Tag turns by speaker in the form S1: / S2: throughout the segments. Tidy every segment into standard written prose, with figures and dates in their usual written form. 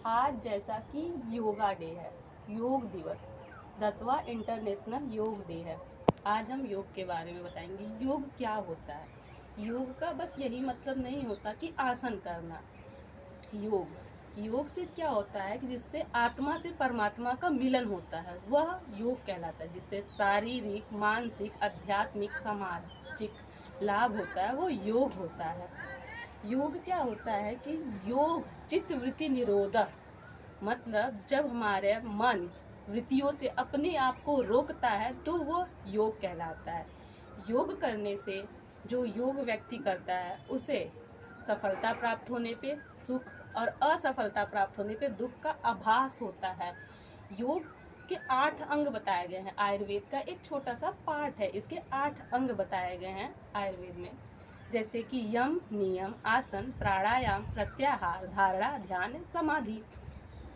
S1: आज जैसा कि योगा डे है, योग दिवस 10वां इंटरनेशनल योग डे है। आज हम योग के बारे में बताएंगे। योग क्या होता है? योग का बस यही मतलब नहीं होता कि आसन करना। योग से क्या होता है कि जिससे आत्मा से परमात्मा का मिलन होता है, वह योग कहलाता है। जिससे शारीरिक, मानसिक, आध्यात्मिक, सामाजिक लाभ होता है, वो योग होता है। योग क्या होता है कि योग चित्त वृत्ति निरोधक, मतलब जब हमारे मन वृत्तियों से अपने आप को रोकता है तो वो योग कहलाता है। योग करने से जो योग व्यक्ति करता है उसे सफलता प्राप्त होने पे सुख और असफलता प्राप्त होने पे दुख का आभास होता है। योग के 8 अंग बताए गए हैं। आयुर्वेद का एक छोटा सा पार्ट है, इसके 8 अंग बताए गए हैं आयुर्वेद में। जैसे कि यम, नियम, आसन, प्राणायाम, प्रत्याहार, धारणा, ध्यान, समाधि।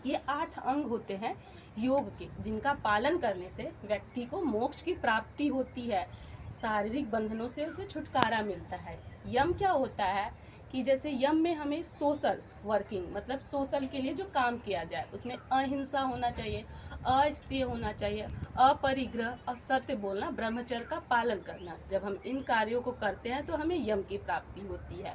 S1: ये 8 अंग होते हैं योग के, जिनका पालन करने से व्यक्ति को मोक्ष की प्राप्ति होती है, शारीरिक बंधनों से उसे छुटकारा मिलता है। यम क्या होता है कि जैसे यम में हमें सोशल वर्किंग, मतलब सोशल के लिए जो काम किया जाए उसमें अहिंसा होना चाहिए, अस्तेय होना चाहिए, अपरिग्रह और सत्य बोलना, ब्रह्मचर्य का पालन करना। जब हम इन कार्यों को करते हैं तो हमें यम की प्राप्ति होती है।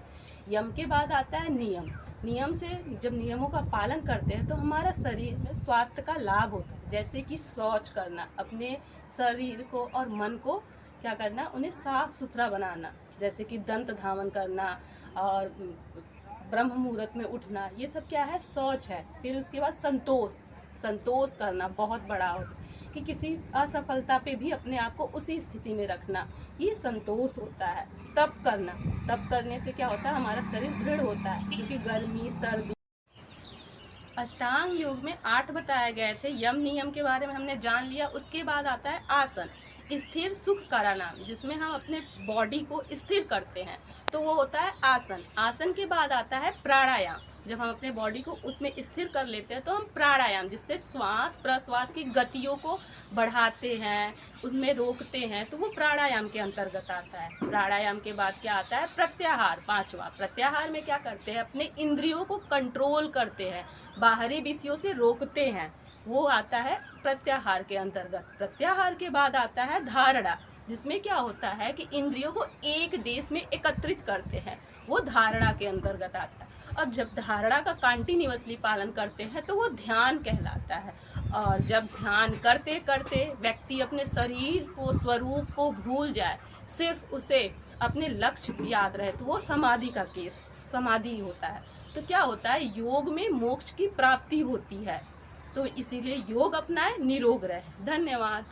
S1: यम के बाद आता है नियम। नियम से जब नियमों का पालन करते हैं तो हमारा शरीर में स्वास्थ्य का लाभ होता है। जैसे कि शौच करना, अपने शरीर को और मन को क्या करना, उन्हें साफ सुथरा बनाना। जैसे कि दंत धावन करना और ब्रह्म मुहूर्त में उठना, ये सब क्या है, शौच है। फिर उसके बाद संतोष, संतोष करना बहुत बड़ा होता है कि किसी असफलता पे भी अपने आप को उसी स्थिति में रखना, ये संतोष होता है। तप करना, तप करने से क्या होता है, हमारा शरीर दृढ़ होता है, क्योंकि गर्मी सर्दी। अष्टांग योग में 8 बताए गए थे। यम नियम के बारे में हमने जान लिया। उसके बाद आता है आसन, स्थिर सुख करानाम, जिसमें हम अपने बॉडी को स्थिर करते हैं, तो वो होता है आसन। आसन के बाद आता है प्राणायाम। जब हम अपने बॉडी को उसमें स्थिर कर लेते हैं तो हम प्राणायाम, जिससे श्वास प्रश्वास की गतियों को बढ़ाते हैं, उसमें रोकते हैं, तो वो प्राणायाम के अंतर्गत आता है। प्राणायाम के बाद क्या आता है, प्रत्याहार, 5वां। प्रत्याहार में क्या करते हैं, अपने इंद्रियों को कंट्रोल करते हैं, बाहरी विषयों से रोकते हैं, वो आता है प्रत्याहार के अंतर्गत। प्रत्याहार के बाद आता है धारणा, जिसमें क्या होता है कि इंद्रियों को एक देश में एकत्रित करते हैं, वो धारणा के अंतर्गत आता है। अब जब धारणा का कंटिन्यूअसली पालन करते हैं तो वो ध्यान कहलाता है। और जब ध्यान करते करते व्यक्ति अपने शरीर को, स्वरूप को भूल जाए, सिर्फ उसे अपने लक्ष्य याद रहे, तो वो समाधि का केस, समाधि होता है। तो क्या होता है, योग में मोक्ष की प्राप्ति होती है। तो इसीलिए योग अपनाएं, निरोग रहे। धन्यवाद।